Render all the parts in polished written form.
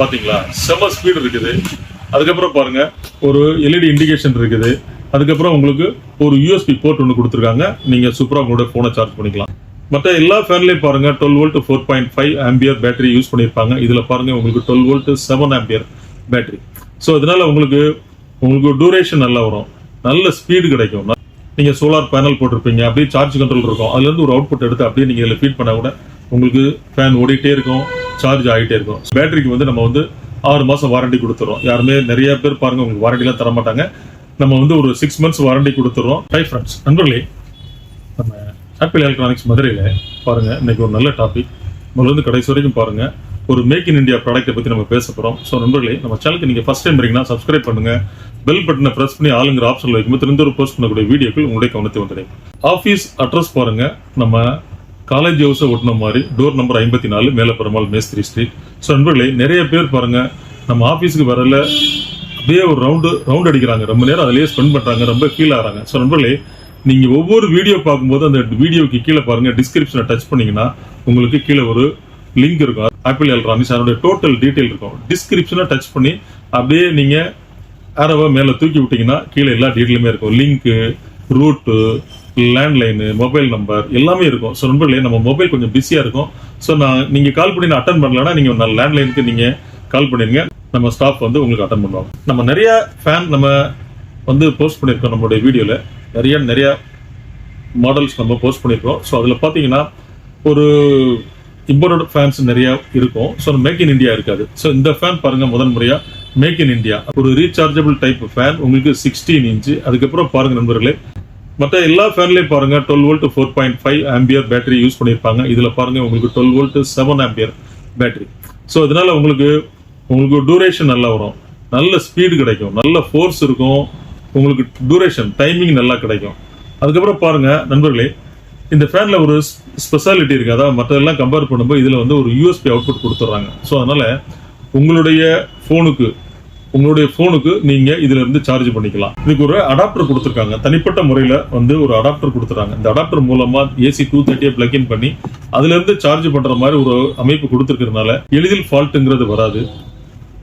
பாத்தீங்களா, செம ஸ்பீடு இருக்குது. அதுக்கப்புறம் பாருங்க ஒரு எல்இடி இண்டிகேஷன் இருக்குது. அதுக்கப்புறம் உங்களுக்கு ஒரு யூஎஸ்பி போர்ட் ஒன்று கொடுத்துருக்காங்க. நீங்க சூப்பரா உங்களோட போனை சார்ஜ் பண்ணிக்கலாம். மற்ற எல்லா ஃபேன்லயும் பாருங்க 12 வோல்ட் 4.5 ஆம்பியர் பேட்டரி யூஸ் பண்ணியிருப்பாங்க. இதுல பாருங்க உங்களுக்கு 12 வோல்ட் 7 ஆம்பியர் பேட்டரி. ஸோ இதனால உங்களுக்கு டூரேஷன் நல்லா வரும், நல்ல ஸ்பீடு கிடைக்கும். நீங்க சோலார் பேனல் போட்டிருப்பீங்க, அப்படியே சார்ஜ் கண்ட்ரோல் இருக்கும். அதுல இருந்து ஒரு அவுட்புட் எடுத்து அப்படியே நீங்க இதில் ஃபீட் பண்ண கூட உங்களுக்கு ஃபேன் ஓடிட்டே இருக்கும், சார்ஜ் ஆகிட்டே இருக்கும். பேட்டரிக்கு வந்து நம்ம வந்து 6 மாசம் வாரண்டி கொடுத்துறோம். யாருமே நிறைய பேர் பாருங்க உங்களுக்கு வாரண்டிலாம் தர மாட்டாங்க. நம்ம வந்து ஒரு 6 மந்த்ஸ் வாரண்டி கொடுத்துறோம். ஹை ஃப்ரெண்ட்ஸ், நண்பர்களே, நம்ம ஆப்பிள் எலக்ட்ரானிக்ஸ் மதுரையில் பாருங்க இன்னைக்கு ஒரு நல்ல டாபிக். முதல்ல கடைசி வரைக்கும் பாருங்க. ஒரு மேக் இன் இந்தியா ப்ராடக்ட்டை பத்தி நம்ம பேச போறோம். ஸோ நண்பர்களே, நம்ம சேனலுக்கு நீங்க ஃபர்ஸ்ட் டைம் வரீங்கன்னா சப்ஸ்கிரைப் பண்ணுங்க, பெல் பட்டனை பிரஸ் பண்ணி ஆளுங்கிற ஆப்ஷன்ல வைக்கும்போது திரும்ப போஸ்ட் பண்ணக்கூடிய வீடியோக்கள் உங்களுடைய கவனத்தை வந்துடும். ஆஃபீஸ் அட்ரஸ் பாருங்க, நம்ம காலேஜ் ஹவுஸை ஒட்டின மாதிரி டோர் நம்பர் 54 மேல பெருமாள் மேஸ்திரி ஸ்ட்ரீட். ஸோ நண்பர்களே, நிறைய பேர் பாருங்க நம்ம ஆஃபீஸுக்கு வரல அப்படியே ஒரு ரவுண்ட் அடிக்கிறாங்க, ரொம்ப நேரம் அதிலேயே ஸ்பெண்ட் பண்றாங்க, ரொம்ப ஃபீல் ஆகிறாங்க. ஸோ நண்பர்களே, நீங்க ஒவ்வொரு வீடியோ பார்க்கும்போது அந்த வீடியோக்கு கீழே பாருங்க டிஸ்கிரிப்ஷனை டச் பண்ணீங்கன்னா உங்களுக்கு கீழே ஒரு லிங்க் இருக்கும். ஆப்பிள் எலக்ட்ரானிக்ஸ் அதனுடைய டோட்டல் டீடைல் இருக்கும். டிஸ்கிரிப்ஷனை டச் பண்ணி அப்படியே நீங்க ஆரோவை மேல தூக்கி விட்டீங்கன்னா கீழே எல்லா டீட்டெயிலுமே இருக்கும். Link, route, landline, mobile number எல்லாமே இருக்கும். ஸோ நண்பர்களே, நம்ம மொபைல் கொஞ்சம் பிஸியா இருக்கும். ஸோ நீங்க கால் பண்ணி நான் அட்டன் பண்ணலன்னா நீங்க லேண்ட்லைனுக்கு நீங்க கால் பண்ணிருங்க, நம்ம ஸ்டாஃப் வந்து உங்களுக்கு அட்டன் பண்ணுவாங்க. நம்ம நிறைய ஃபேன் நம்ம வந்து போஸ்ட் பண்ணியிருக்கோம். நம்மளுடைய வீடியோல நிறைய மாடல்ஸ் நம்ம போஸ்ட் பண்ணியிருக்கோம். ஸோ அதில் பார்த்தீங்கன்னா ஒரு இம்போர்ட்டட் ஃபேன்ஸ் நிறைய இருக்கும். ஸோ மேக் இன் இந்தியா இருக்காது. ஸோ இந்த ஃபேன் பாருங்க, முதல் முறையா மேக் இன் இந்தியா ஒரு ரீசார்ஜபிள் டைப் ஃபேன் உங்களுக்கு 16 இன்ச்சு. அதுக்கப்புறம் பாருங்க நண்பர்களே, மற்ற எல்லா ஃபேன்லயும் பாருங்க 12 வோல்ட் 4.5 ஆம்பியர் பேட்டரி யூஸ் பண்ணியிருப்பாங்க. இதுல பாருங்க உங்களுக்கு 12 வோல்ட் 7 ஆம்பியர் பேட்டரி. ஸோ இதனால உங்களுக்கு டூரேஷன் நல்லா வரும், நல்ல ஸ்பீடு கிடைக்கும், நல்ல ஃபோர்ஸ் இருக்கும், உங்களுக்கு டூரேஷன் டைமிங் நல்லா கிடைக்கும். அதுக்கப்புறம் பாருங்க நண்பர்களே, இந்த ஃபேன்ல ஒரு ஸ்பெஷாலிட்டி இருக்கு. அதாவது மற்றதெல்லாம் கம்பேர் பண்ணும்போது இதுல வந்து ஒரு யூஎஸ்பி அவுட்புட் கொடுத்துட்றாங்க. ஸோ அதனால உங்களுடைய போனுக்கு நீங்க இதுல இருந்து சார்ஜ் பண்ணிக்கலாம். இதுக்கு ஒரு அடாப்டர் கொடுத்துருக்காங்க. தனிப்பட்ட முறையில வந்து ஒரு அடாப்டர் கொடுத்துறாங்க. இந்த அடாப்டர் மூலமா AC 230 பிளக் இன் பண்ணி அதுல இருந்து சார்ஜ் பண்ற மாதிரி ஒரு அமைப்பு கொடுத்துருக்கிறதுனால எளிதில் ஃபால்ட்டுங்கிறது வராது.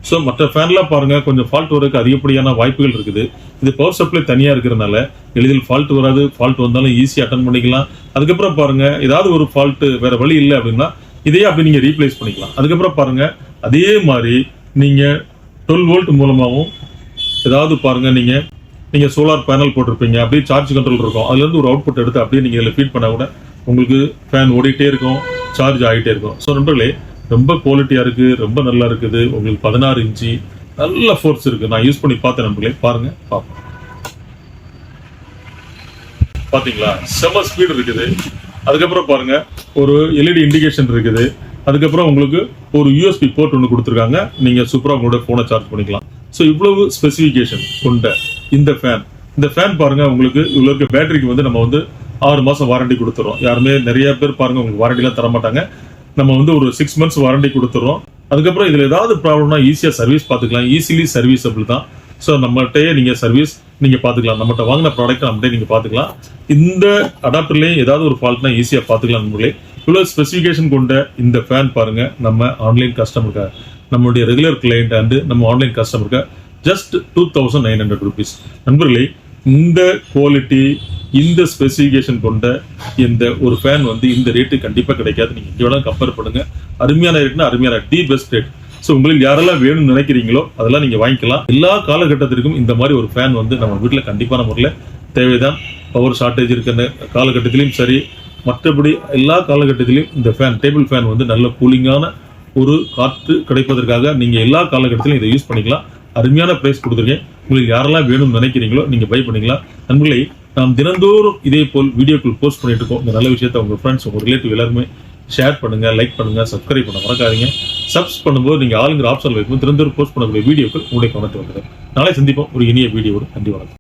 ஸோ மற்ற ஃபேன்லாம் பாருங்க கொஞ்சம் ஃபால்ட் வரதுக்கு அதிகப்படியான வாய்ப்புகள் இருக்குது. இது பவர் சப்ளை தனியா இருக்கிறதுனால எளிதில் ஃபால்ட் வராது. ஃபால்ட் வந்தாலும் ஈஸியாக அட்டன் பண்ணிக்கலாம். அதுக்கப்புறம் பாருங்க ஏதாவது ஒரு ஃபால்ட் வேற வழி இல்லை அப்படின்னா இதையே அப்படி நீங்க ரீப்ளேஸ் பண்ணிக்கலாம். அதுக்கப்புறம் பாருங்க அதே மாதிரி நீங்க 12 வோல்ட் மூலமாகவும் ஏதாவது பாருங்க நீங்க சோலார் பேனல் போட்டிருப்பீங்க, அப்படியே சார்ஜ் கண்ட்ரோல் இருக்கும். அதுல இருந்து ஒரு அவுட்புட் எடுத்து அப்படியே நீங்க இதில் ஃபீட் பண்ண கூட உங்களுக்கு ஃபேன் ஓடிட்டே இருக்கும், சார்ஜ் ஆகிட்டே இருக்கும். ஸோ நண்பர்களே, ரொம்ப குவாலிட்டியா இருக்கு, ரொம்ப நல்லா இருக்குது. உங்களுக்கு 16 இன்ச்சு நல்ல ஃபோர்ஸ் இருக்கு. நான் யூஸ் பண்ணி பார்த்தேன் நண்பர்களே, பாருங்க பார்ப்போம். பாத்தீங்களா, செம ஸ்பீடு இருக்குது. அதுக்கப்புறம் பாருங்க ஒரு எல்இடி இண்டிகேஷன் இருக்குது. அதுக்கப்புறம் உங்களுக்கு ஒரு யூஎஸ்பி போர்ட் ஒன்று கொடுத்துருக்காங்க. நீங்க சூப்பரா உங்களோட போனை சார்ஜ் பண்ணிக்கலாம். ஸோ இவ்வளவு ஸ்பெசிஃபிகேஷன் கொண்ட இந்த ஃபேன் பாருங்க உங்களுக்கு இவ்வளவு இருக்க பேட்டரிக்கு வந்து நம்ம வந்து 6 மாசம் வாரண்டி கொடுத்துறோம். யாருமே நிறைய பேர் பாருங்க உங்களுக்கு வாரண்டிலாம் தர மாட்டாங்க. நம்ம வந்து ஒரு 6 மந்த்ஸ் வாரண்டி கொடுத்துறோம். அதுக்கப்புறம் இதுல ஏதாவது ப்ராப்ளம்னா ஈஸியா சர்வீஸ் பார்த்துக்கலாம். ஈஸிலி சர்வீஸபிள் தான். ஸோ நம்மகிட்டயே நீங்க சர்வீஸ் நீங்க பாத்துக்கலாம். நம்மகிட்ட வாங்கின ப்ராடக்ட் நம்மகிட்ட நீங்க பாத்துக்கலாம். இந்த அடாப்டர்லயே ஏதாவது ஒரு ஃபால்ட்னா ஈஸியா பாத்துக்கலாம். நண்பர்களே, இவ்வளவு ஸ்பெசிஃபிகேஷன் கொண்ட இந்த ஃபேன் பாருங்க நம்ம ஆன்லைன் கஸ்டமருக்கு, நம்மளுடைய ரெகுலர் கிளையண்ட் அண்ட் நம்ம ஆன்லைன் கஸ்டமருக்கு ஜஸ்ட் 2900 rupees. நண்பர்களே, இந்த குவாலிட்டி இந்த ஸ்பெசிஃபிகேஷன் கொண்ட இந்த ஒரு ஃபேன் வந்து இந்த ரேட்டு கண்டிப்பா கிடைக்காது. நீங்க இங்க கம்பேர் பண்ணுங்க. அருமையான ரேட்னா அருமையான தி பெஸ்ட் ரேட். ஸோ உங்களுக்கு யாரெல்லாம் வேணும்னு நினைக்கிறீங்களோ அதெல்லாம் நீங்க வாங்கிக்கலாம். எல்லா காலகட்டத்திற்கும் இந்த மாதிரி ஒரு ஃபேன் வந்து நம்ம வீட்டில் கண்டிப்பான முறையில் தேவைதான். பவர் ஷார்டேஜ் இருக்கிற காலகட்டத்திலையும் சரி, மற்றபடி எல்லா காலகட்டத்திலையும் இந்த ஃபேன் டேபிள் ஃபேன் வந்து நல்ல கூலிங்கான ஒரு காற்று கிடைப்பதற்காக நீங்க எல்லா காலகட்டத்திலும் இதை யூஸ் பண்ணிக்கலாம். அருமையான பிரைஸ் கொடுத்துருக்கேன். உங்களுக்கு யாரெல்லாம் வேணும்னு நினைக்கிறீங்களோ நீங்க பை பண்ணிக்கலாம். நண்பர்களே, நாம் தினந்தோறும் இதே போல் வீடியோக்கள் போஸ்ட் பண்ணிட்டு இருக்கோம். இந்த நல்ல விஷயத்தை உங்க ஃப்ரெண்ட்ஸ், உங்க ரிலேட்டிவ் எல்லாருமே ஷேர் பண்ணுங்க, லைக் பண்ணுங்க, சப்ஸ்கிரைப் பண்ண மறக்காதீங்க. சப்ஸ் பண்ணும்போது நீங்க ஆளுங்கிற ஆப்ஷன் வைக்கும்போது தினந்தோறும் போஸ்ட் பண்ணக்கூடிய வீடியோக்கள் உங்களுடைய கவனத்தை வந்துடும். நாளை சந்திப்போம் ஒரு இனிய வீடியோடு. நன்றி, வணக்கம்.